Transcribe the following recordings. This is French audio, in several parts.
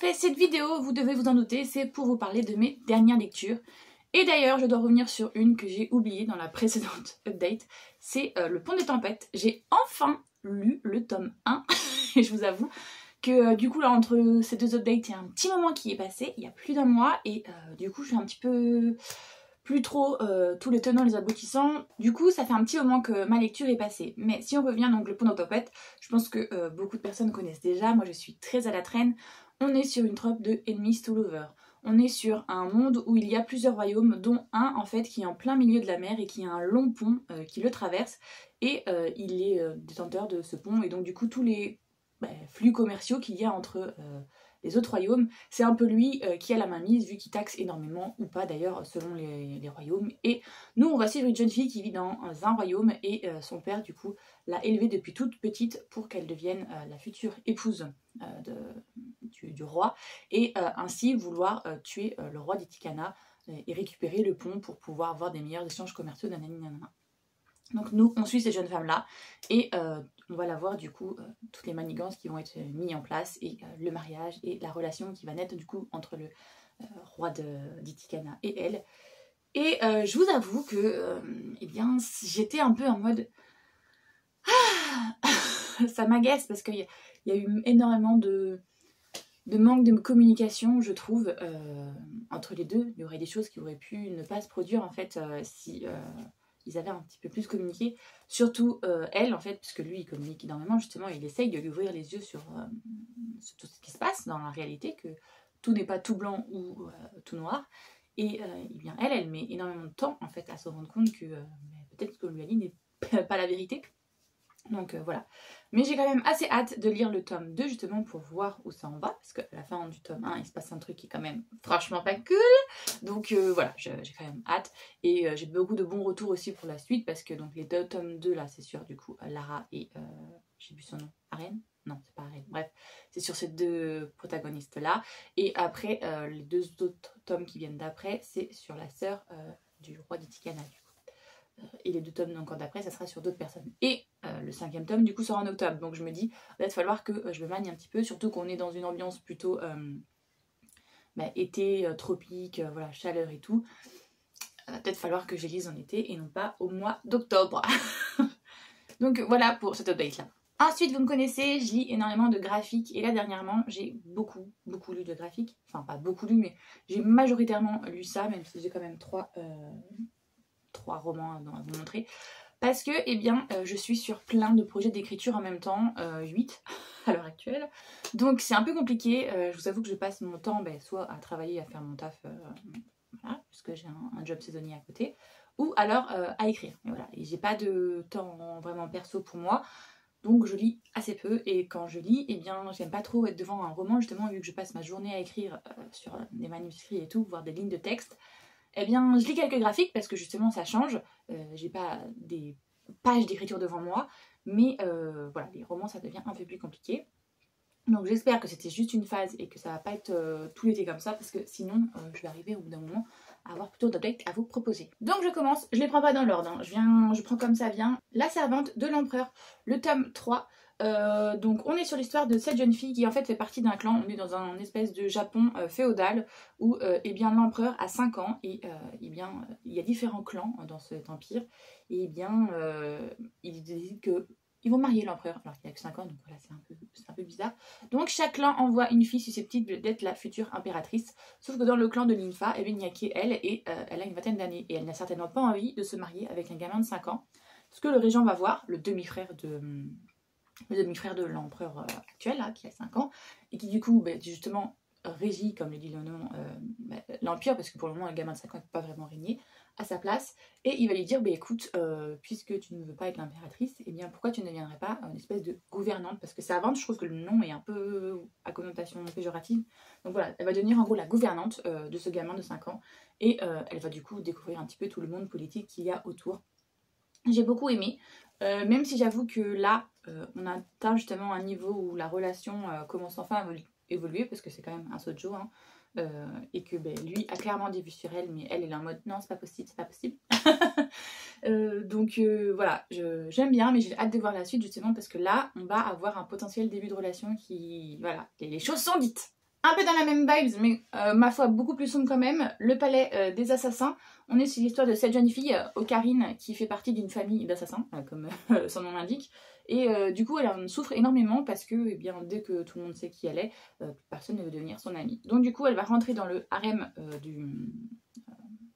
fais cette vidéo, vous devez vous en douter, c'est pour vous parler de mes dernières lectures. Et d'ailleurs, je dois revenir sur une que j'ai oubliée dans la précédente update, c'est Le Pont des Tempêtes. J'ai enfin lu le tome 1, et je vous avoue que du coup là entre ces deux updates, il y a un petit moment qui est passé, il y a plus d'un mois, et du coup je suis un petit peu plus trop tous les tenants les aboutissants. Du coup ça fait un petit moment que ma lecture est passée. Mais si on revient donc Le Pont des Tempêtes, je pense que beaucoup de personnes connaissent déjà, moi je suis très à la traîne. On est sur une trope de Enemies to Lovers. On est sur un monde où il y a plusieurs royaumes, dont un en fait qui est en plein milieu de la mer et qui a un long pont qui le traverse. Et il est détenteur de ce pont, et donc du coup tous les flux commerciaux qu'il y a entre les autres royaumes, c'est un peu lui qui a la main mise, vu qu'il taxe énormément, ou pas d'ailleurs, selon les royaumes. Et nous, on va suivre une jeune fille qui vit dans un royaume, et son père, du coup, l'a élevée depuis toute petite pour qu'elle devienne la future épouse du roi, et ainsi vouloir tuer le roi d'Itikana et récupérer le pont pour pouvoir avoir des meilleurs échanges commerciaux. Donc nous, on suit ces jeunes femmes-là, et on va la voir du coup, toutes les manigances qui vont être mises en place, et le mariage, et la relation qui va naître du coup entre le roi d'Itikana et elle. Et je vous avoue que eh bien, j'étais un peu en mode... ça m'agace parce qu'il y a eu énormément de manque de communication, je trouve, entre les deux. Il y aurait des choses qui auraient pu ne pas se produire en fait si... ils avaient un petit peu plus communiqué, surtout elle en fait, puisque lui il communique énormément justement, il essaye de lui ouvrir les yeux sur tout ce qui se passe dans la réalité, que tout n'est pas tout blanc ou tout noir, et eh bien elle met énormément de temps en fait à se rendre compte que peut-être que ce qu'on lui a dit n'est pas la vérité. Donc voilà. Mais j'ai quand même assez hâte de lire le tome 2 justement pour voir où ça en va, parce qu'à la fin du tome 1 il se passe un truc qui est quand même franchement pas cool. Donc voilà, j'ai quand même hâte, et j'ai beaucoup de bons retours aussi pour la suite, parce que donc les deux tomes 2 là c'est sûr du coup Lara et j'ai plus son nom, Arène? Non c'est pas Arène, bref c'est sur ces deux protagonistes là, et après les deux autres tomes qui viennent d'après c'est sur la sœur du roi d'Itikana. Et les deux tomes encore d'après ça sera sur d'autres personnes, et le 5e tome du coup sera en octobre. Donc je me dis il va falloir que je me manie un petit peu, surtout qu'on est dans une ambiance plutôt été, tropique, voilà, chaleur et tout. Il va peut-être falloir que je lise en été et non pas au mois d'octobre. Donc voilà pour cette update là. Ensuite vous me connaissez, je lis énormément de graphiques, et là dernièrement j'ai beaucoup lu de graphiques, enfin pas beaucoup lu mais j'ai majoritairement lu ça, même si j'ai quand même trois romans à vous montrer, parce que eh bien, je suis sur plein de projets d'écriture en même temps, 8 à l'heure actuelle, donc c'est un peu compliqué. Je vous avoue que je passe mon temps soit à travailler, à faire mon taf, voilà, puisque j'ai un job saisonnier à côté, ou alors à écrire, et voilà, et j'ai pas de temps vraiment perso pour moi, donc je lis assez peu. Et quand je lis, eh bien j'aime pas trop être devant un roman, justement, vu que je passe ma journée à écrire sur des manuscrits et tout, voire des lignes de texte. Eh bien, je lis quelques graphiques parce que justement ça change. J'ai pas des pages d'écriture devant moi, mais voilà, les romans ça devient un peu plus compliqué. Donc j'espère que c'était juste une phase et que ça va pas être tout l'été comme ça, parce que sinon je vais arriver au bout d'un moment à avoir plutôt d'updates à vous proposer. Donc je commence, je les prends pas dans l'ordre, hein. Je prends comme ça vient. La servante de l'empereur, le tome 3. Donc on est sur l'histoire de cette jeune fille qui en fait fait partie d'un clan. On est dans un espèce de Japon féodal où eh bien l'empereur a 5 ans, et eh bien il y a différents clans dans cet empire, et eh bien il décide que ils vont marier l'empereur alors qu'il n'a que 5 ans, donc voilà, c'est un peu bizarre. Donc chaque clan envoie une fille susceptible d'être la future impératrice, sauf que dans le clan de Linfa, eh bien, il n'y a qu'elle, et elle a une vingtaine d'années, et elle n'a certainement pas envie de se marier avec un gamin de 5 ans. Ce que le régent va voir, le demi-frère de l'empereur actuel, là, qui a 5 ans, et qui du coup, justement, régit, comme le dit le nom, l'empire, parce que pour le moment, un gamin de 5 ans ne peut pas vraiment régner à sa place, et il va lui dire, écoute, puisque tu ne veux pas être l'impératrice, eh bien pourquoi tu ne deviendrais pas une espèce de gouvernante, parce que c'est avant, je trouve que le nom est un peu à connotation péjorative. Donc voilà, elle va devenir en gros la gouvernante de ce gamin de 5 ans, et elle va du coup découvrir un petit peu tout le monde politique qu'il y a autour. J'ai beaucoup aimé, même si j'avoue que là, on atteint justement un niveau où la relation commence enfin à évoluer, parce que c'est quand même un shoujo, hein, et que lui a clairement des vues sur elle, mais elle est en mode non, c'est pas possible, c'est pas possible. Donc voilà, j'aime bien, mais j'ai hâte de voir la suite justement, parce que là, on va avoir un potentiel début de relation qui... Voilà, les choses sont dites. Un peu dans la même vibes, mais ma foi beaucoup plus sombre quand même, le palais des assassins. On est sur l'histoire de cette jeune fille, Ocarine, qui fait partie d'une famille d'assassins, comme son nom l'indique. Et du coup, elle en souffre énormément parce que, eh bien, dès que tout le monde sait qui elle est, personne ne veut devenir son amie. Donc du coup, elle va rentrer dans le harem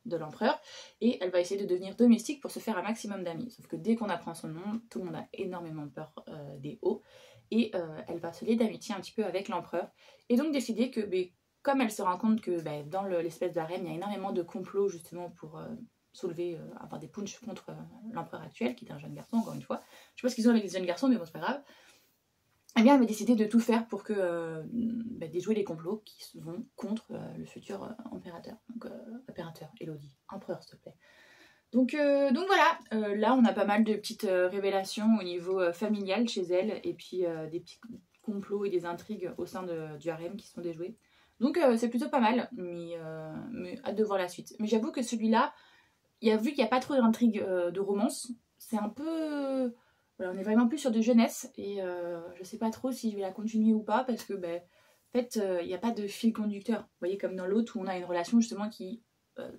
de l'empereur et elle va essayer de devenir domestique pour se faire un maximum d'amis. Sauf que dès qu'on apprend son nom, tout le monde a énormément peur des hauts. Et elle va se lier d'amitié un petit peu avec l'empereur et donc décider que comme elle se rend compte que dans l'espèce d'arène il y a énormément de complots justement pour soulever, avoir des punchs contre l'empereur actuel qui est un jeune garçon encore une fois, je sais pas ce qu'ils ont avec les jeunes garçons mais bon c'est pas grave, eh bien elle va décider de tout faire pour que déjouer les complots qui vont contre le futur impérateur, donc impérateur, Elodie, empereur s'il te plaît. Donc voilà, là on a pas mal de petites révélations au niveau familial chez elle et puis des petits complots et des intrigues au sein du harem qui sont déjoués. Donc c'est plutôt pas mal, mais hâte de voir la suite. Mais j'avoue que celui-là, vu qu'il n'y a pas trop d'intrigues de romance, c'est un peu... Voilà, on est vraiment plus sur de jeunesse et je sais pas trop si je vais la continuer ou pas parce que en fait il n'y a pas de fil conducteur. Vous voyez comme dans l'autre où on a une relation justement qui...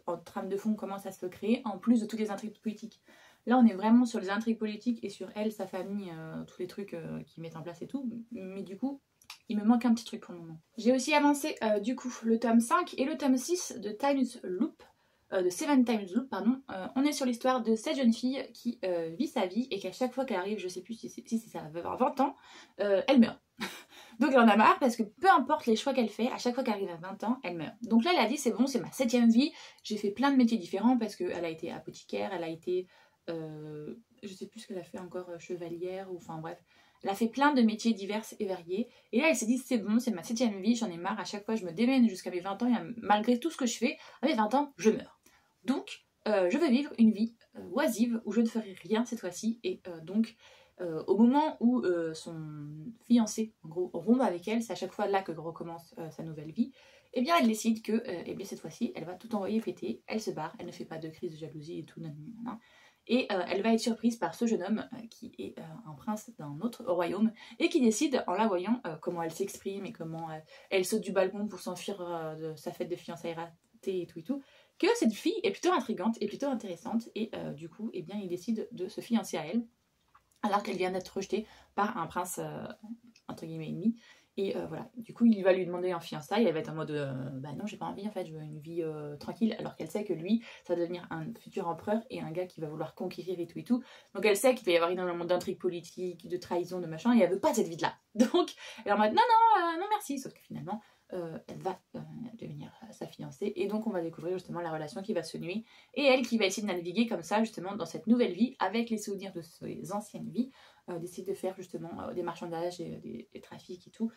en trame de fond commence à se créer en plus de toutes les intrigues politiques. Là on est vraiment sur les intrigues politiques et sur elle, sa famille, tous les trucs qu'ils mettent en place et tout, mais du coup il me manque un petit truc pour le moment. J'ai aussi avancé du coup le tome 5 et le tome 6 de Times Loop, de Seven Times Loop pardon. On est sur l'histoire de cette jeune fille qui vit sa vie et qu'à chaque fois qu'elle arrive, je sais plus si ça va avoir 20 ans, elle meurt. Donc elle en a marre parce que peu importe les choix qu'elle fait, à chaque fois qu'elle arrive à 20 ans, elle meurt. Donc là elle a dit c'est bon, c'est ma 7e vie, j'ai fait plein de métiers différents parce qu'elle a été apothicaire, elle a été, je sais plus ce qu'elle a fait encore, chevalière, ou enfin bref. Elle a fait plein de métiers divers et variés. Et là elle s'est dit c'est bon, c'est ma 7e vie, j'en ai marre, à chaque fois je me démène jusqu'à mes 20 ans et malgré tout ce que je fais, à mes 20 ans je meurs. Donc je veux vivre une vie oisive où je ne ferai rien cette fois-ci et donc... au moment où son fiancé, en gros, rompt avec elle, c'est à chaque fois là que recommence sa nouvelle vie, et bien elle décide que cette fois-ci, elle va tout envoyer péter, elle se barre, elle ne fait pas de crise de jalousie et tout, nanana, et elle va être surprise par ce jeune homme qui est un prince d'un autre royaume, et qui décide, en la voyant, comment elle s'exprime et comment elle saute du balcon pour s'enfuir de sa fête de fiançailles ratée et tout, que cette fille est plutôt intrigante et plutôt intéressante, et du coup, eh bien, il décide de se fiancer à elle, alors qu'elle vient d'être rejetée par un prince entre guillemets ennemi. Et voilà, du coup il va lui demander en fiançailles, elle va être en mode bah non j'ai pas envie en fait, je veux une vie tranquille, alors qu'elle sait que lui ça va devenir un futur empereur et un gars qui va vouloir conquérir et tout. Donc elle sait qu'il va y avoir énormément d'intrigues politiques, de trahison, de machin, et elle veut pas cette vie là. Donc elle est en mode non merci, sauf que finalement elle va devenir sa fiancée et donc on va découvrir justement la relation qui va se nouer et elle qui va essayer de naviguer comme ça justement dans cette nouvelle vie avec les souvenirs de ses anciennes vies, d'essayer de faire justement des marchandages et des trafics et tout.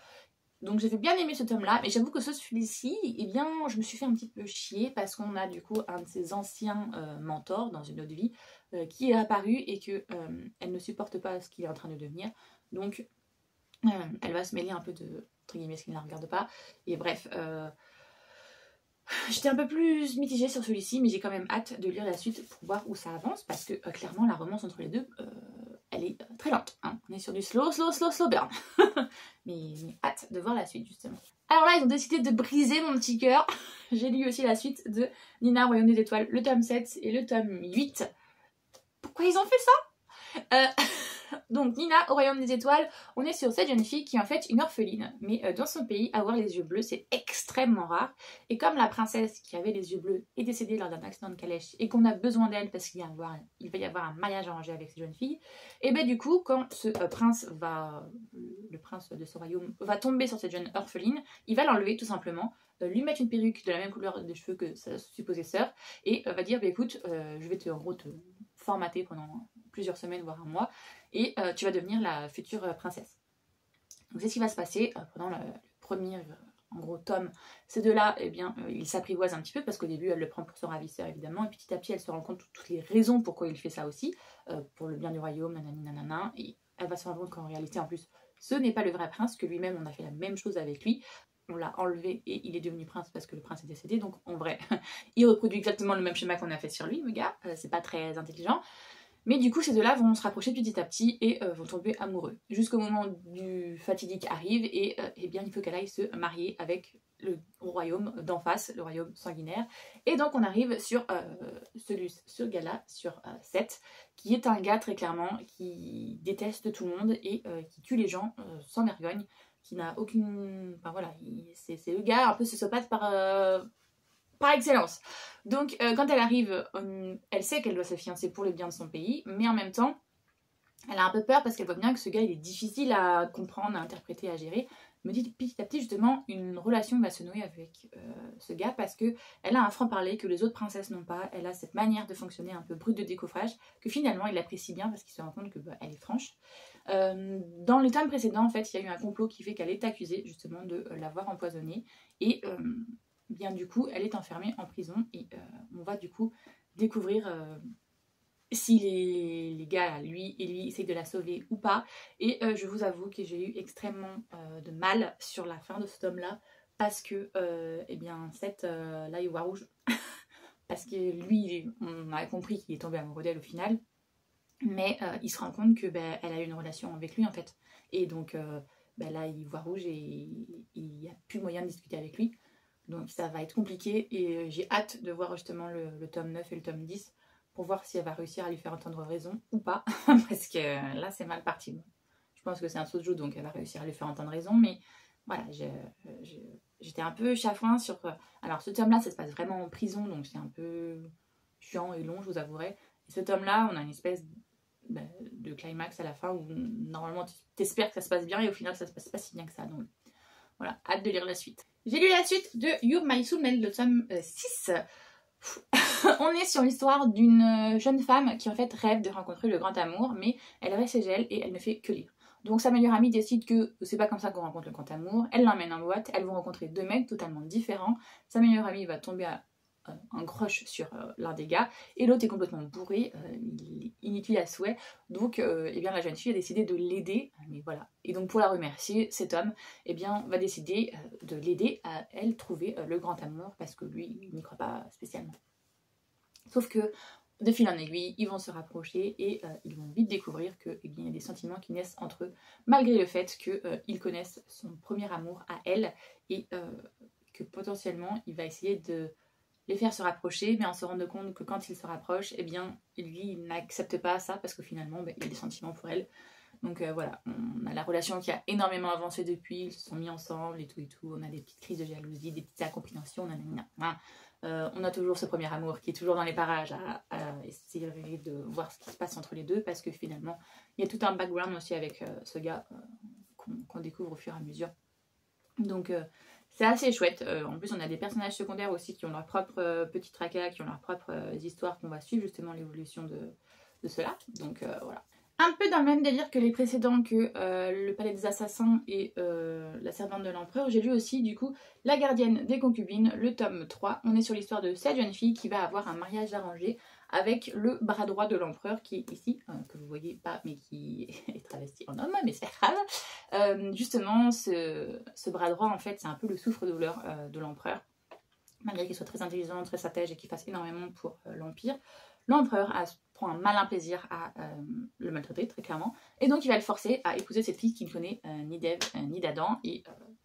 Donc j'ai bien aimé ce tome là, mais j'avoue que celui-ci, eh bien je me suis fait un petit peu chier parce qu'on a du coup un de ses anciens mentors dans une autre vie qui est apparu et que elle ne supporte pas ce qu'il est en train de devenir, donc elle va se mêler un peu de entre guillemets ce qui ne la regarde pas, et bref j'étais un peu plus mitigée sur celui-ci, mais j'ai quand même hâte de lire la suite pour voir où ça avance parce que clairement la romance entre les deux elle est très lente, hein. On est sur du slow burn. mais hâte de voir la suite justement. Alors là ils ont décidé de briser mon petit cœur. J'ai lu aussi la suite de Nina Royaume des étoiles, le tome 7 et le tome 8. Pourquoi ils ont fait ça? Donc Nina au royaume des étoiles, on est sur cette jeune fille qui est en fait une orpheline, mais dans son pays avoir les yeux bleus c'est extrêmement rare, et comme la princesse qui avait les yeux bleus est décédée lors d'un accident de calèche et qu'on a besoin d'elle parce qu'il va y avoir un mariage arrangé avec cette jeune fille, et ben du coup quand ce prince le prince de ce royaume va tomber sur cette jeune orpheline, il va l'enlever tout simplement, lui mettre une perruque de la même couleur de cheveux que sa supposée sœur et va dire bah écoute je vais en gros te formater pendant plusieurs semaines voire un mois et tu vas devenir la future princesse. Donc c'est ce qui va se passer pendant le premier en gros tome. Ces deux-là, eh bien, ils s'apprivoisent un petit peu parce qu'au début elle le prend pour son ravisseur évidemment, et petit à petit elle se rend compte de toutes les raisons pourquoi il fait ça aussi, pour le bien du royaume, nanana, et elle va se rendre compte qu'en réalité en plus ce n'est pas le vrai prince, que lui-même on a fait la même chose avec lui, on l'a enlevé et il est devenu prince parce que le prince est décédé, donc en vrai il reproduit exactement le même schéma qu'on a fait sur lui, le gars, c'est pas très intelligent. Mais du coup, ces deux-là vont se rapprocher petit à petit et vont tomber amoureux. Jusqu'au moment du fatidique arrive et eh bien, il faut qu'elle aille se marier avec le royaume d'en face, le royaume sanguinaire. Et donc, on arrive sur ce gars-là, sur Seth, qui est un gars très clairement qui déteste tout le monde et qui tue les gens sans vergogne, qui n'a aucune... Enfin voilà, c'est le gars un peu sociopathe par excellence. Donc quand elle arrive, elle sait qu'elle doit se fiancer pour le bien de son pays, mais en même temps, elle a un peu peur parce qu'elle voit bien que ce gars il est difficile à comprendre, à interpréter, à gérer. Me dit petit à petit justement une relation va se nouer avec ce gars parce que elle a un franc-parler que les autres princesses n'ont pas. Elle a cette manière de fonctionner un peu brute de décoffrage que finalement il apprécie bien parce qu'il se rend compte que elle est franche. Dans le tome précédent en fait il y a eu un complot qui fait qu'elle est accusée justement de l'avoir empoisonnée et bien du coup elle est enfermée en prison et on va du coup découvrir si les gars, lui et lui, essayent de la sauver ou pas. Et je vous avoue que j'ai eu extrêmement de mal sur la fin de ce tome-là parce que, eh bien, Seth, là, il voit rouge. Parce que lui, on a compris qu'il est tombé amoureux d'elle au final. Mais il se rend compte que elle a eu une relation avec lui, en fait. Et donc, là, il voit rouge et il n'y a plus moyen de discuter avec lui. Donc, ça va être compliqué. Et j'ai hâte de voir justement le tome 9 et le tome 10 pour voir si elle va réussir à lui faire entendre raison ou pas. Parce que là, c'est mal parti. Je pense que c'est un shoujo, donc elle va réussir à lui faire entendre raison. Mais voilà, j'étais un peu chafouin sur... Alors, ce tome-là, ça se passe vraiment en prison, donc c'est un peu chiant et long, je vous avouerai. Et ce tome-là, on a une espèce de climax à la fin où normalement, t'espères que ça se passe bien et au final, ça se passe pas si bien que ça. Donc voilà, hâte de lire la suite. J'ai lu la suite de You My Soulmate, le tome 6. On est sur l'histoire d'une jeune femme qui en fait rêve de rencontrer le grand amour, mais elle reste chez elle et elle ne fait que lire. Donc sa meilleure amie décide que c'est pas comme ça qu'on rencontre le grand amour, elle l'emmène en boîte, elles vont rencontrer deux mecs totalement différents, sa meilleure amie va tomber un crush sur l'un des gars, et l'autre est complètement bourré, il est inutile à souhait, donc eh bien, la jeune fille a décidé de l'aider, mais voilà. Et donc pour la remercier, cet homme eh bien, va décider de l'aider à elle trouver le grand amour, parce que lui, il n'y croit pas spécialement. Sauf que, de fil en aiguille, ils vont se rapprocher et ils vont vite découvrir qu'il y a des sentiments qui naissent entre eux, malgré le fait qu'ils connaissent son premier amour à elle et que potentiellement il va essayer de les faire se rapprocher, mais en se rendant compte que quand ils se rapprochent, eh bien, lui, il n'accepte pas ça parce que finalement, il a des sentiments pour elle. Donc voilà, on a la relation qui a énormément avancé depuis, ils se sont mis ensemble et tout, on a des petites crises de jalousie, des petites incompréhensions, on a toujours ce premier amour qui est toujours dans les parages à essayer de voir ce qui se passe entre les deux parce que finalement, il y a tout un background aussi avec ce gars qu'on découvre au fur et à mesure. Donc c'est assez chouette. En plus, on a des personnages secondaires aussi qui ont leur propre petit tracas, qui ont leurs propres histoires qu'on va suivre justement l'évolution de cela. Donc voilà. Un peu dans le même délire que les précédents, que le palais des assassins et la servante de l'empereur, j'ai lu aussi du coup La gardienne des concubines, le tome 3. On est sur l'histoire de cette jeune fille qui va avoir un mariage arrangé avec le bras droit de l'empereur qui est ici, que vous voyez pas mais qui est travesti en homme, mais c'est grave. Justement, ce bras droit en fait c'est un peu le souffre-douleur de l'empereur, malgré qu'il soit très intelligent, très stratège et qu'il fasse énormément pour l'Empire. L'empereur prend un malin plaisir à le maltraiter, très clairement. Et donc il va le forcer à épouser cette fille qui ne connaît ni d'Ève ni d'Adam. Et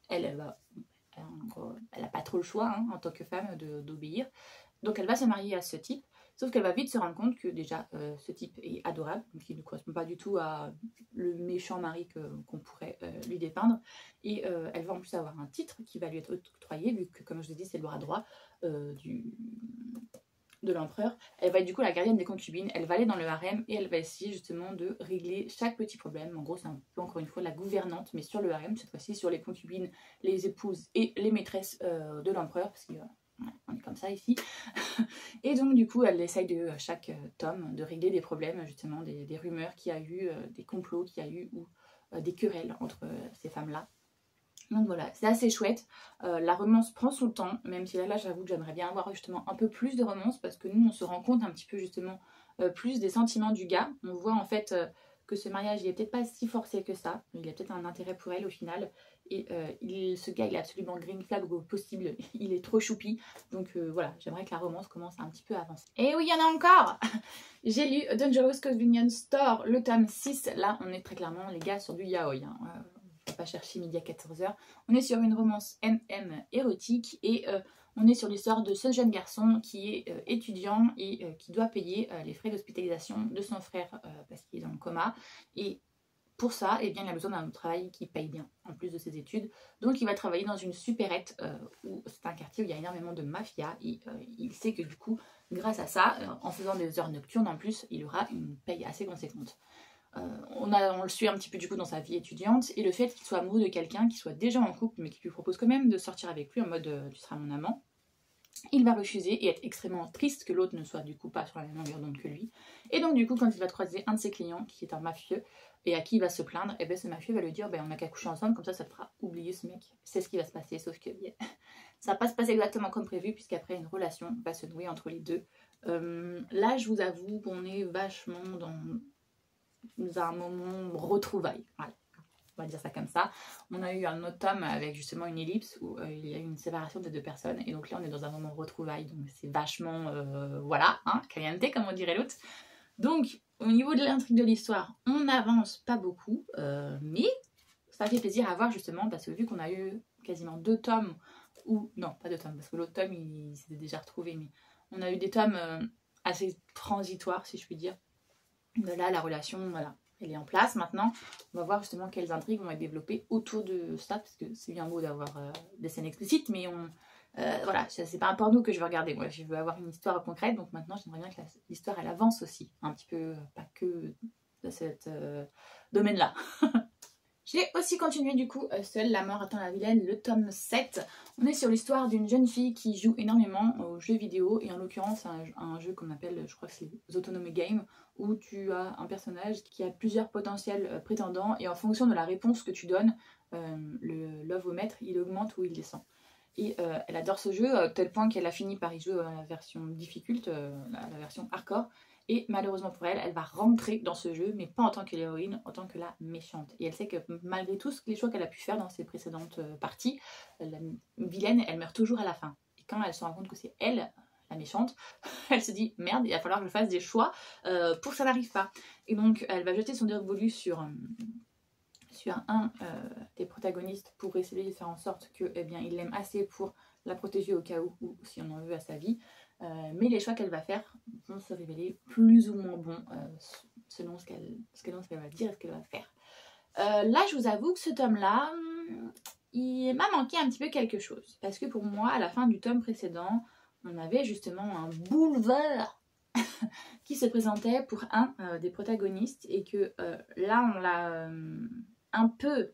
elle n'a pas trop le choix en tant que femme d'obéir. Donc elle va se marier à ce type. Sauf qu'elle va vite se rendre compte que déjà ce type est adorable, donc il ne correspond pas du tout à le méchant mari qu'on pourrait lui dépeindre. Et elle va en plus avoir un titre qui va lui être octroyé, vu que comme je l'ai dit c'est le bras droit de l'empereur. Elle va être du coup la gardienne des concubines, elle va aller dans le harem et elle va essayer justement de régler chaque petit problème. En gros c'est un peu encore une fois la gouvernante, mais sur le harem, cette fois-ci sur les concubines, les épouses et les maîtresses de l'empereur, parce qu'on est comme ça ici. Et donc du coup elle essaye de chaque tome de régler des problèmes, justement des rumeurs qu'il y a eu, des complots qu'il y a eu ou des querelles entre ces femmes-là. Donc voilà, c'est assez chouette. La romance prend son temps, même si là j'avoue que j'aimerais bien avoir justement un peu plus de romance, parce que nous on se rend compte un petit peu justement plus des sentiments du gars. On voit en fait que ce mariage il est peut-être pas si forcé que ça, il a peut-être un intérêt pour elle au final, Et ce gars, il est absolument green flag au possible. Il est trop choupi. Donc voilà, j'aimerais que la romance commence un petit peu à avancer. Et oui, il y en a encore. J'ai lu Dangerous Convenience Store, le tome 6. Là, on est très clairement, les gars, sur du yaoi. Hein. Je ne vais pas chercher midi à 14 h. On est sur une romance MM érotique. Et on est sur l'histoire de ce jeune garçon qui est étudiant et qui doit payer les frais d'hospitalisation de son frère parce qu'il est dans le coma. Et pour ça, eh bien, il a besoin d'un travail qui paye bien, en plus de ses études. Donc il va travailler dans une supérette, où c'est un quartier où il y a énormément de mafia. Et il sait que du coup, grâce à ça, en faisant des heures nocturnes en plus, il aura une paye assez conséquente. On le suit un petit peu du coup dans sa vie étudiante. Et le fait qu'il soit amoureux de quelqu'un, qui soit déjà en couple, mais qui lui propose quand même de sortir avec lui en mode tu seras mon amant. Il va refuser et être extrêmement triste que l'autre ne soit du coup pas sur la même longueur d'onde que lui. Et donc du coup quand il va croiser un de ses clients qui est un mafieux et à qui il va se plaindre, et bien ce mafieux va lui dire on a qu'à coucher ensemble, comme ça te fera oublier ce mec. C'est ce qui va se passer, sauf que ça va pas se passer exactement comme prévu puisqu'après une relation va se nouer entre les deux. Là je vous avoue qu'on est vachement dans un moment retrouvailles. Voilà. On va dire ça comme ça. On a eu un autre tome avec justement une ellipse où il y a eu une séparation des deux personnes. Et donc là, on est dans un moment retrouvailles. Donc c'est vachement, voilà, hein, caliente comme on dirait l'autre. Donc, au niveau de l'intrigue de l'histoire, on n'avance pas beaucoup. Mais ça fait plaisir à voir justement parce que vu qu'on a eu quasiment 2 tomes, ou non, pas 2 tomes, parce que l'autre tome, il s'était déjà retrouvé. Mais on a eu des tomes assez transitoires, si je puis dire. Là, la relation, voilà. Elle est en place maintenant. On va voir justement quelles intrigues vont être développées autour de ça, parce que c'est bien beau d'avoir des scènes explicites, mais voilà, c'est pas un porno que je veux regarder. Moi, je veux avoir une histoire concrète, donc maintenant j'aimerais bien que l'histoire elle avance aussi, un petit peu, pas que de cet domaine-là. J'ai aussi continué du coup Seule la mort attend la vilaine, le tome 7. On est sur l'histoire d'une jeune fille qui joue énormément aux jeux vidéo et en l'occurrence un jeu qu'on appelle, je crois que c'est les Autonomous Game, où tu as un personnage qui a plusieurs potentiels prétendants et en fonction de la réponse que tu donnes, le lovomètre il augmente ou il descend. Et elle adore ce jeu à tel point qu'elle a fini par y jouer à la version difficult, la version hardcore. Et malheureusement pour elle, elle va rentrer dans ce jeu, mais pas en tant que l'héroïne, en tant que la méchante. Et elle sait que malgré tous les choix qu'elle a pu faire dans ses précédentes parties, la vilaine, elle meurt toujours à la fin. Et quand elle se rend compte que c'est elle, la méchante, elle se dit « Merde, il va falloir que je fasse des choix pour que ça n'arrive pas ». Et donc elle va jeter son dévolu sur un des protagonistes pour essayer de faire en sorte que, eh bien, il l'aime assez pour la protéger au cas où, ou si on en veut à sa vie. Mais les choix qu'elle va faire vont se révéler plus ou moins bons selon ce qu'elle va dire et ce qu'elle va faire. Là, je vous avoue que ce tome-là, il m'a manqué un petit peu quelque chose. Parce que pour moi, à la fin du tome précédent, on avait justement un boulevard qui se présentait pour un des protagonistes et que là, on l'a un peu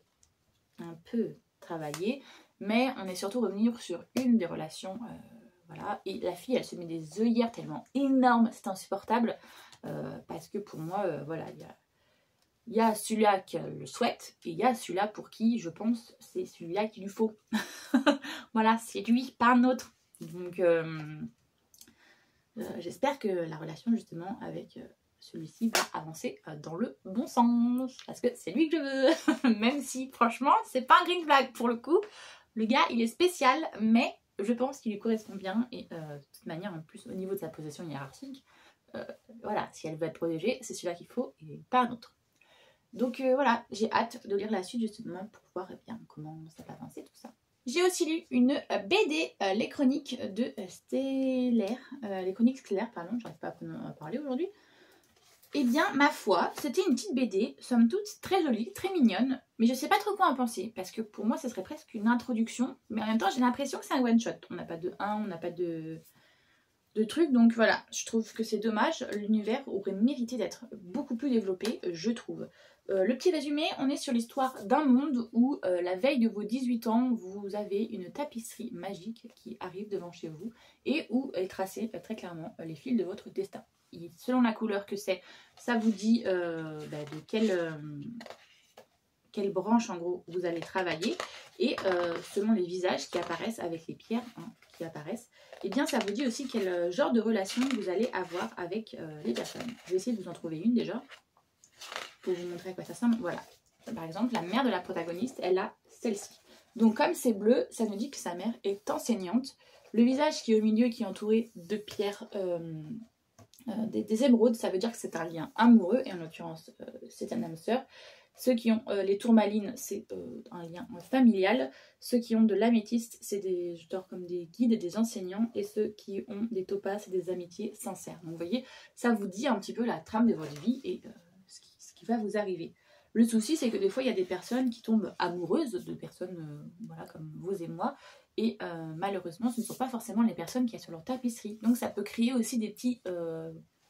travaillé, mais on est surtout revenu sur une des relations. Voilà. Et la fille, elle se met des œillères tellement énormes, c'est insupportable. Parce que pour moi, voilà, il y a celui-là qui le souhaite et il y a celui-là pour qui, je pense, c'est celui-là qu'il lui faut. Voilà, c'est lui, pas un autre. Donc, j'espère que la relation, justement, avec celui-ci va avancer dans le bon sens. Parce que c'est lui que je veux. Même si, franchement, c'est pas un green flag pour le coup. Le gars, il est spécial, mais je pense qu'il lui correspond bien. Et de toute manière, en plus, au niveau de sa position hiérarchique, voilà, si elle veut être protégée, c'est celui-là qu'il faut et pas un autre. Donc voilà, j'ai hâte de lire la suite justement pour voir bien comment ça va avancer tout ça. J'ai aussi lu une BD, les chroniques de Stellaire, les chroniques Stellaire, pardon, j'arrive pas à parler aujourd'hui. Eh bien, ma foi, c'était une petite BD, somme toute très jolie, très mignonne, mais je sais pas trop quoi en penser, parce que pour moi, ça serait presque une introduction, mais en même temps, j'ai l'impression que c'est un one-shot. On n'a pas de 1, on n'a pas de trucs, donc voilà, je trouve que c'est dommage, l'univers aurait mérité d'être beaucoup plus développé, je trouve. Le petit résumé, on est sur l'histoire d'un monde où la veille de vos 18 ans, vous avez une tapisserie magique qui arrive devant chez vous et où est tracé très clairement les fils de votre destin. Et selon la couleur que c'est, ça vous dit de quelle branche en gros vous allez travailler et selon les visages qui apparaissent avec les pierres qui apparaissent, et bien ça vous dit aussi quel genre de relation vous allez avoir avec les personnes. Je vais essayer de vous en trouver une déjà pour vous montrer à quoi ça ressemble. Voilà, par exemple la mère de la protagoniste, elle a celle-ci. Donc comme c'est bleu, ça nous dit que sa mère est enseignante. Le visage qui est au milieu, qui est entouré de pierres, des émeraudes, ça veut dire que c'est un lien amoureux, et en l'occurrence c'est un âme sœur. Ceux qui ont les tourmalines, c'est un lien familial. Ceux qui ont de l'améthyste, c'est des genre comme des guides et des enseignants. Et ceux qui ont des topazes, c'est des amitiés sincères. Donc vous voyez, ça vous dit un petit peu la trame de votre vie et ce qui va vous arriver. Le souci, c'est que des fois, il y a des personnes qui tombent amoureuses de personnes voilà, comme vous et moi. Et malheureusement, ce ne sont pas forcément les personnes qui sont sur leur tapisserie. Donc ça peut créer aussi des petits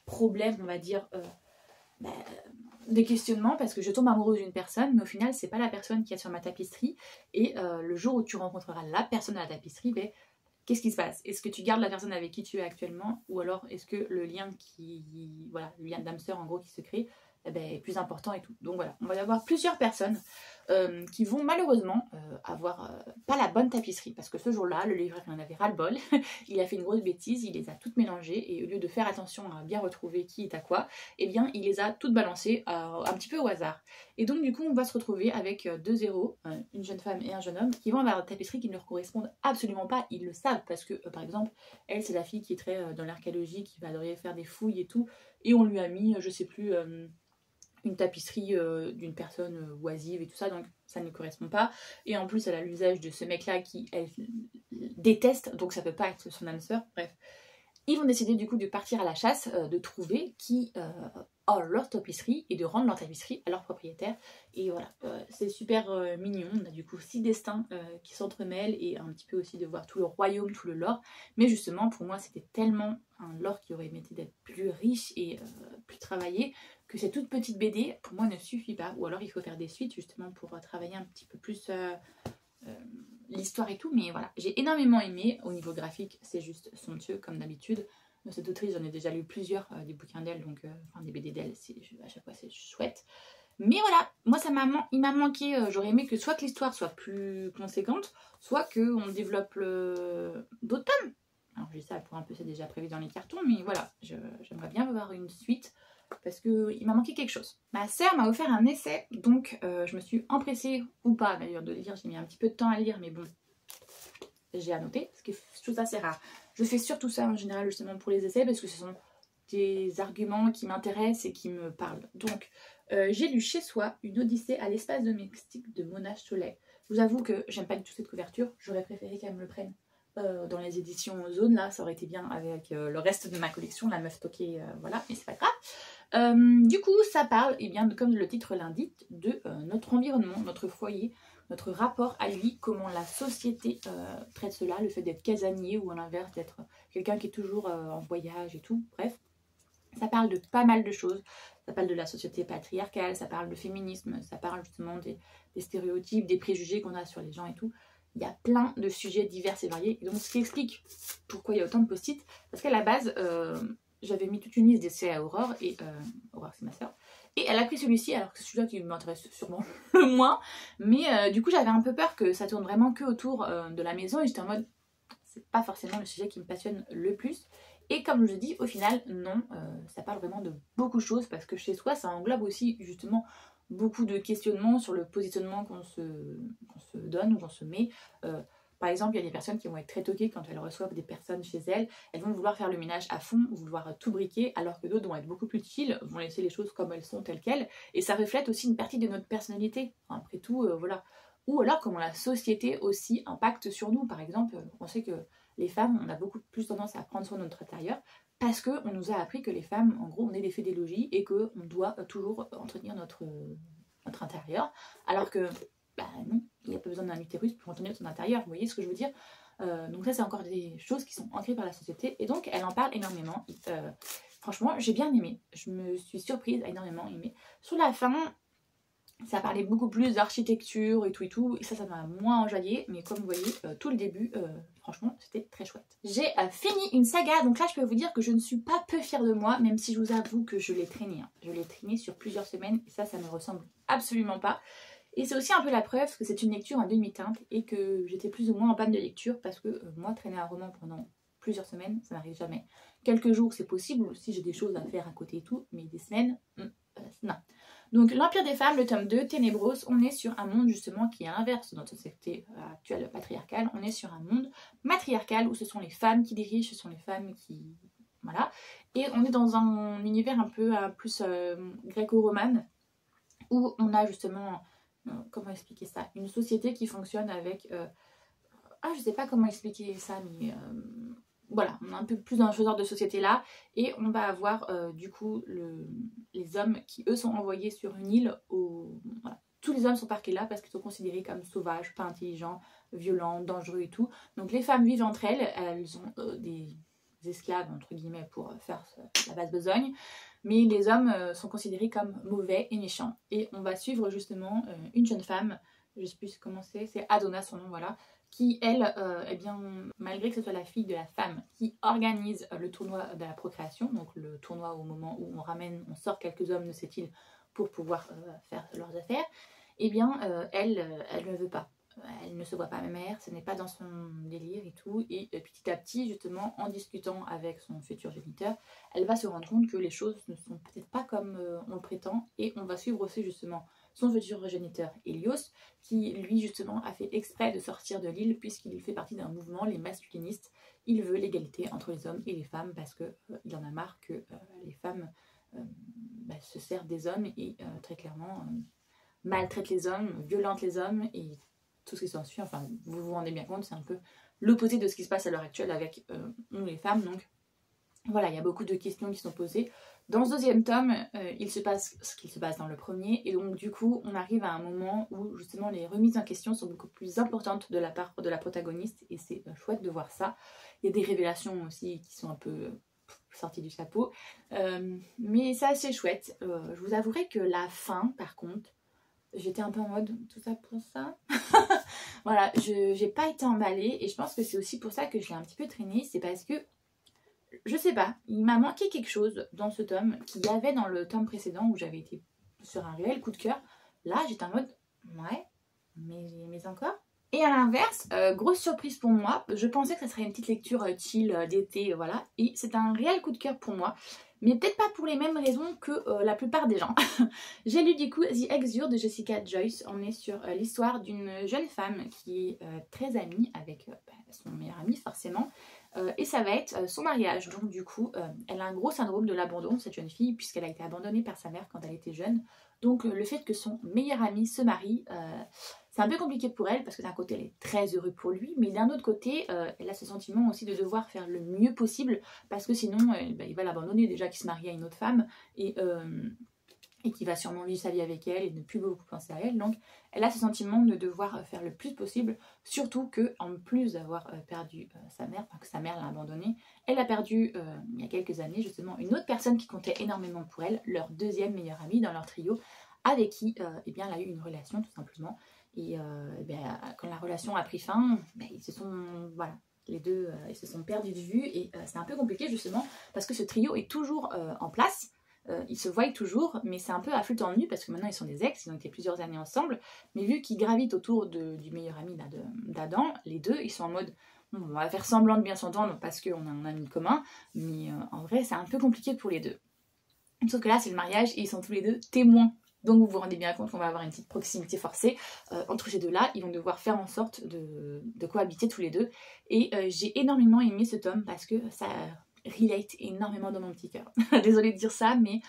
problèmes, on va dire, des questionnements, parce que je tombe amoureuse d'une personne, mais au final, c'est pas la personne qui est sur ma tapisserie. Et le jour où tu rencontreras la personne à la tapisserie, ben, qu'est-ce qui se passe? Est-ce que tu gardes la personne avec qui tu es actuellement, ou alors est-ce que le lien voilà, le lien d'âme sœur en gros qui se crée, eh ben, est plus important et tout. Donc voilà, on va y avoir plusieurs personnes qui vont malheureusement avoir pas la bonne tapisserie, parce que ce jour-là, le livreur en avait ras-le-bol, il a fait une grosse bêtise, il les a toutes mélangées, et au lieu de faire attention à bien retrouver qui est à quoi, eh bien il les a toutes balancées un petit peu au hasard. Et donc du coup on va se retrouver avec deux héros, une jeune femme et un jeune homme, qui vont avoir une tapisserie qui ne leur correspondent absolument pas, ils le savent, parce que par exemple, elle c'est la fille qui est très dans l'archéologie, qui va adorer faire des fouilles et tout, et on lui a mis, je sais plus, une tapisserie d'une personne oisive et tout ça, donc ça ne correspond pas. Et en plus, elle a l'usage de ce mec-là qui, elle, déteste, donc ça peut pas être son âme sœur. Bref, ils vont décider du coup de partir à la chasse, de trouver qui a leur tapisserie et de rendre leur tapisserie à leur propriétaire. Et voilà, c'est super mignon. On a du coup 6 destins qui s'entremêlent, et un petit peu aussi de voir tout le royaume, tout le lore. Mais justement, pour moi, c'était tellement un lore qui aurait mérité d'être plus riche et plus travaillé, que cette toute petite BD, pour moi, ne suffit pas. Ou alors il faut faire des suites justement pour travailler un petit peu plus l'histoire et tout. Mais voilà, j'ai énormément aimé. Au niveau graphique, c'est juste somptueux comme d'habitude. De cette autrice, j'en ai déjà lu plusieurs des bouquins d'elle, donc enfin des BD d'elle, à chaque fois c'est chouette. Mais voilà, moi il m'a manqué, j'aurais aimé que soit que l'histoire soit plus conséquente, soit qu'on développe d'autres tomes. Alors je dis ça pour un peu, c'est déjà prévu dans les cartons, mais voilà, j'aimerais bien avoir une suite, parce qu'il m'a manqué quelque chose. Ma sœur m'a offert un essai, donc je me suis empressée, ou pas d'ailleurs, de le lire. J'ai mis un petit peu de temps à le lire, mais bon, j'ai annoté, ce qui est chose assez rare. Je fais surtout ça en général justement pour les essais, parce que ce sont des arguments qui m'intéressent et qui me parlent. Donc j'ai lu Chez soi, une odyssée à l'espace domestique de Mona Chollet. Je vous avoue que j'aime pas du tout cette couverture, j'aurais préféré qu'elle me le prenne dans les éditions Zone, là ça aurait été bien avec le reste de ma collection, la meuf toquée, voilà, mais c'est pas grave. Du coup ça parle, et bien comme le titre l'indique, de notre environnement, notre foyer, notre rapport à lui, comment la société traite cela, le fait d'être casanier, ou à l'inverse d'être quelqu'un qui est toujours en voyage et tout, bref. Ça parle de pas mal de choses, ça parle de la société patriarcale, ça parle de féminisme, ça parle justement des stéréotypes, des préjugés qu'on a sur les gens et tout. Il y a plein de sujets divers et variés, et donc ce qui explique pourquoi il y a autant de post-it, parce qu'à la base, j'avais mis toute une liste d'essais à Aurore, et Aurore c'est ma soeur, et elle a pris celui-ci, alors que c'est celui-là qui m'intéresse sûrement le moins, mais du coup j'avais un peu peur que ça tourne vraiment que autour de la maison, et j'étais en mode, c'est pas forcément le sujet qui me passionne le plus. Et comme je dis, au final, non, ça parle vraiment de beaucoup de choses, parce que chez soi, ça englobe aussi justement beaucoup de questionnements sur le positionnement qu'on se donne ou qu'on se met. Par exemple, il y a des personnes qui vont être très toquées quand elles reçoivent des personnes chez elles. Elles vont vouloir faire le ménage à fond, vouloir tout briquer, alors que d'autres vont être beaucoup plus chill, vont laisser les choses comme elles sont, telles quelles. Et ça reflète aussi une partie de notre personnalité. Enfin, après tout, voilà. Ou alors comment la société aussi impacte sur nous. Par exemple, on sait que les femmes, on a beaucoup plus tendance à prendre soin de notre intérieur, parce qu'on nous a appris que les femmes, en gros, on est des fédélogies, et qu'on doit toujours entretenir notre intérieur, alors que, bah non, il n'y a pas besoin d'un utérus pour entretenir son intérieur, vous voyez ce que je veux dire. Donc ça, c'est encore des choses qui sont ancrées par la société, et donc elle en parle énormément. Franchement, j'ai bien aimé, je me suis surprise à énormément aimer. Sur la fin, ça parlait beaucoup plus d'architecture et tout, et ça m'a moins enjaillé, mais comme vous voyez, tout le début, franchement, c'était très chouette. J'ai fini une saga, donc là je peux vous dire que je ne suis pas peu fière de moi, même si je vous avoue que je l'ai traîné. Je l'ai traîné sur plusieurs semaines, et ça me ressemble absolument pas. Et c'est aussi un peu la preuve que c'est une lecture en demi-teinte, et que j'étais plus ou moins en panne de lecture, parce que moi, traîner un roman pendant plusieurs semaines, ça n'arrive jamais. Quelques jours, c'est possible, si j'ai des choses à faire à côté et tout, mais des semaines, non. Donc l'Empire des femmes, le tome 2, Ténébros, on est sur un monde justement qui est inverse de notre société actuelle patriarcale. On est sur un monde matriarcal où ce sont les femmes qui dirigent, ce sont les femmes qui... Voilà. Et on est dans un univers un peu plus gréco-roman où on a justement, comment expliquer ça, une société qui fonctionne avec... je sais pas comment expliquer ça, mais... voilà, on est un peu plus dans ce genre de société là et on va avoir du coup les hommes qui eux sont envoyés sur une île où voilà, tous les hommes sont parqués là parce qu'ils sont considérés comme sauvages, pas intelligents, violents, dangereux et tout. Donc les femmes vivent entre elles, elles ont des esclaves entre guillemets pour faire la basse besogne, mais les hommes sont considérés comme mauvais et méchants. Et on va suivre justement une jeune femme, je sais plus comment c'est Adona son nom, voilà, qui elle, eh bien, malgré que ce soit la fille de la femme qui organise le tournoi de la procréation, donc le tournoi au moment où on sort quelques hommes de cette île pour pouvoir faire leurs affaires, eh bien, elle ne veut pas. Elle ne se voit pas mère, ce n'est pas dans son délire et tout, et petit à petit, justement, en discutant avec son futur géniteur, elle va se rendre compte que les choses ne sont peut-être pas comme on le prétend, et on va suivre aussi justement son futur géniteur Hélios, qui lui justement a fait exprès de sortir de l'île puisqu'il fait partie d'un mouvement, les masculinistes. Il veut l'égalité entre les hommes et les femmes parce que il en a marre que les femmes se servent des hommes et très clairement maltraitent les hommes, violentent les hommes et tout ce qui s'ensuit. Enfin, vous vous rendez bien compte, c'est un peu l'opposé de ce qui se passe à l'heure actuelle avec nous les femmes. Donc voilà, il y a beaucoup de questions qui sont posées. Dans ce deuxième tome, il se passe ce qu'il se passe dans le premier, et donc du coup, on arrive à un moment où justement les remises en question sont beaucoup plus importantes de la part de la protagoniste, et c'est chouette de voir ça. Il y a des révélations aussi qui sont un peu sorties du chapeau, mais c'est assez chouette. Je vous avouerai que la fin, par contre, j'étais un peu en mode tout ça pour ça. Voilà, j'ai pas été emballée, et je pense que c'est aussi pour ça que je l'ai un petit peu traîné, c'est parce que je sais pas, il m'a manqué quelque chose dans ce tome qu'il y avait dans le tome précédent où j'avais été sur un réel coup de cœur. Là, j'étais en mode, ouais, mais encore. Et à l'inverse, grosse surprise pour moi, je pensais que ça serait une petite lecture chill d'été, voilà. Et c'est un réel coup de cœur pour moi, mais peut-être pas pour les mêmes raisons que la plupart des gens. J'ai lu du coup The Exure de Jessica Joyce. On est sur l'histoire d'une jeune femme qui est très amie avec son meilleur ami forcément. Et ça va être son mariage. Donc du coup, elle a un gros syndrome de l'abandon, cette jeune fille, puisqu'elle a été abandonnée par sa mère quand elle était jeune. Donc le fait que son meilleur ami se marie, c'est un peu compliqué pour elle, parce que d'un côté, elle est très heureuse pour lui, mais d'un autre côté, elle a ce sentiment aussi de devoir faire le mieux possible, parce que sinon, il va l'abandonner, déjà qu'il se marie à une autre femme, et qui va sûrement vivre sa vie avec elle et ne plus beaucoup penser à elle. Donc elle a ce sentiment de devoir faire le plus possible, surtout que en plus d'avoir perdu sa mère, enfin que sa mère l'a abandonnée, elle a perdu il y a quelques années justement une autre personne qui comptait énormément pour elle, leur deuxième meilleure amie dans leur trio, avec qui eh bien, elle a eu une relation tout simplement. Et quand la relation a pris fin, ils se sont, voilà, les deux ils se sont perdus de vue, et c'est un peu compliqué justement parce que ce trio est toujours en place. Ils se voient toujours, mais c'est un peu à flux tendu parce que maintenant ils sont des ex, ils ont été plusieurs années ensemble, mais vu qu'ils gravitent autour du meilleur ami d'Adam, les deux ils sont en mode bon, on va faire semblant de bien s'entendre parce qu'on a un ami commun, mais en vrai c'est un peu compliqué pour les deux. Sauf que là c'est le mariage et ils sont tous les deux témoins. Donc vous vous rendez bien compte qu'on va avoir une petite proximité forcée entre ces deux-là. Ils vont devoir faire en sorte de cohabiter tous les deux. Et j'ai énormément aimé ce tome parce que ça relate énormément dans mon petit cœur. Désolée de dire ça, mais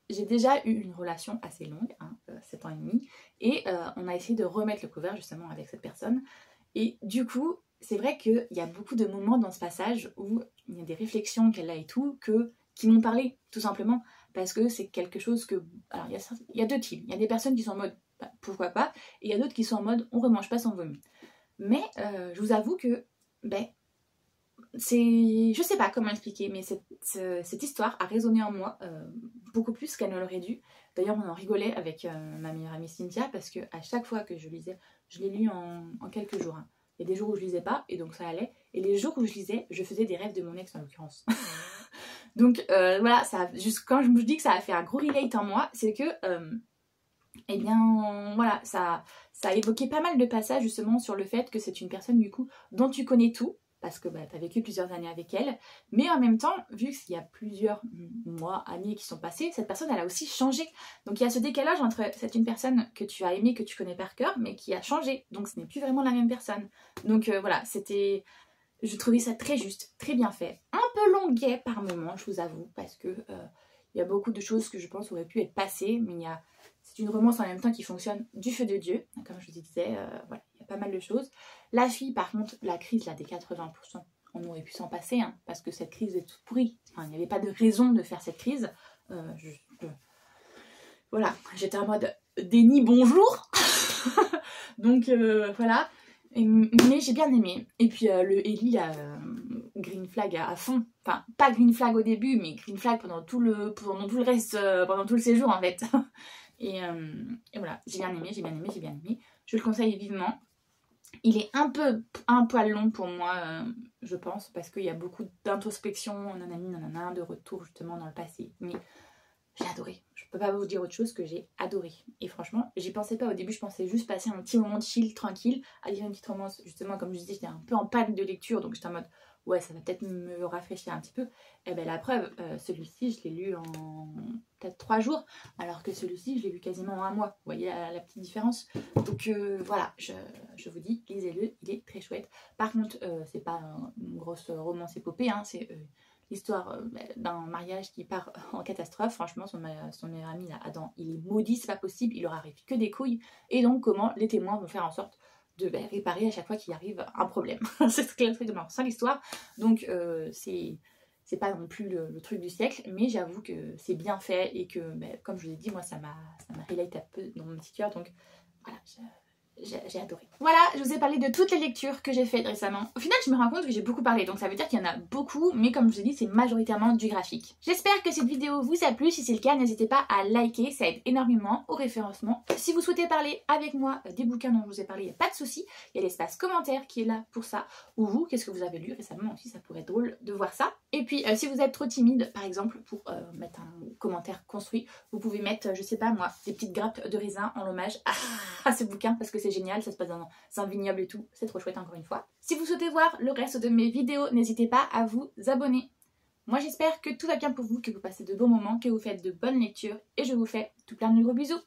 j'ai déjà eu une relation assez longue, 7 ans et demi, et on a essayé de remettre le couvert justement avec cette personne. Et du coup, c'est vrai qu'il y a beaucoup de moments dans ce passage où il y a des réflexions qu'elle a et tout, qui m'ont parlé, tout simplement, parce que c'est quelque chose que... Alors, il y a deux types. Il y a des personnes qui sont en mode bah, pourquoi pas, et il y a d'autres qui sont en mode on remange pas sans vomi. Mais je vous avoue que je sais pas comment expliquer, mais cette histoire a résonné en moi beaucoup plus qu'elle ne l'aurait dû. D'ailleurs, on en rigolait avec ma meilleure amie Cynthia, parce que à chaque fois que je lisais, je l'ai lu en quelques jours. Il y a des jours où je lisais pas, et donc ça allait. Et les jours où je lisais, je faisais des rêves de mon ex en l'occurrence. Donc voilà, quand je me dis que ça a fait un gros relate en moi, c'est que eh bien voilà, ça a évoqué pas mal de passages justement sur le fait que c'est une personne du coup dont tu connais tout, parce que tu as vécu plusieurs années avec elle, mais en même temps, vu qu'il y a plusieurs mois, années qui sont passés, cette personne elle a aussi changé. Donc il y a ce décalage entre c'est une personne que tu as aimée, que tu connais par cœur, mais qui a changé, donc ce n'est plus vraiment la même personne. Donc voilà, je trouvais ça très juste, très bien fait, un peu longuet par moment, je vous avoue, parce que il y a beaucoup de choses que je pense auraient pu être passées, mais c'est une romance en même temps qui fonctionne du feu de Dieu, comme je vous disais, voilà, il y a pas mal de choses. La fille, par contre, la crise là des 80%, on aurait pu s'en passer, hein, parce que cette crise est toute pourrie. Enfin, il n'y avait pas de raison de faire cette crise. Voilà, j'étais en mode déni bonjour. Donc voilà. Mais j'ai bien aimé. Et puis le Ellie, là, green flag à fond. Enfin, pas green flag au début, mais green flag pendant tout le reste, pendant tout le séjour en fait. Et voilà, j'ai bien aimé. Je le conseille vivement. Il est un poil long pour moi, je pense, parce qu'il y a beaucoup d'introspection, nanana, de retour justement dans le passé. Mais j'ai adoré. Je peux pas vous dire autre chose que j'ai adoré. Et franchement, j'y pensais pas au début, je pensais juste passer un petit moment de chill, tranquille, à lire une petite romance. Justement, comme je disais, j'étais un peu en panne de lecture, donc j'étais en mode, ouais, ça va peut-être me rafraîchir un petit peu. Et bien la preuve, celui-ci, je l'ai lu en peut-être 3 jours, alors que celui-ci, je l'ai lu quasiment en 1 mois. Vous voyez la petite différence. Donc voilà, je vous dis, lisez-le, il est très chouette. Par contre, c'est pas une grosse romance épopée, hein, c'est l'histoire d'un mariage qui part en catastrophe. Franchement, son meilleur ami, là, Adam, il est maudit, c'est pas possible, il leur arrive que des couilles. Et donc, comment les témoins vont faire en sorte de réparer à chaque fois qu'il arrive un problème. C'est strictement ça l'histoire. Donc, c'est pas non plus le truc du siècle, mais j'avoue que c'est bien fait et que, comme je vous l'ai dit, moi, ça m'a highlight un peu dans mon petit cœur. Donc, voilà, j'ai adoré. Voilà, je vous ai parlé de toutes les lectures que j'ai faites récemment. Au final, je me rends compte que j'ai beaucoup parlé, donc ça veut dire qu'il y en a beaucoup, mais comme je vous ai dit, c'est majoritairement du graphique. J'espère que cette vidéo vous a plu. Si c'est le cas, n'hésitez pas à liker, ça aide énormément au référencement. Si vous souhaitez parler avec moi des bouquins dont je vous ai parlé, il n'y a pas de souci. Il y a l'espace commentaire qui est là pour ça. Ou vous, qu'est-ce que vous avez lu récemment aussi, ça pourrait être drôle de voir ça. Et puis, si vous êtes trop timide, par exemple, pour mettre un commentaire construit, vous pouvez mettre, je sais pas moi, des petites grappes de raisin en hommage à ce bouquin, parce que c'est génial, ça se passe dans un vignoble et tout, c'est trop chouette encore une fois. Si vous souhaitez voir le reste de mes vidéos, n'hésitez pas à vous abonner. Moi j'espère que tout va bien pour vous, que vous passez de bons moments, que vous faites de bonnes lectures, et je vous fais tout plein de gros bisous.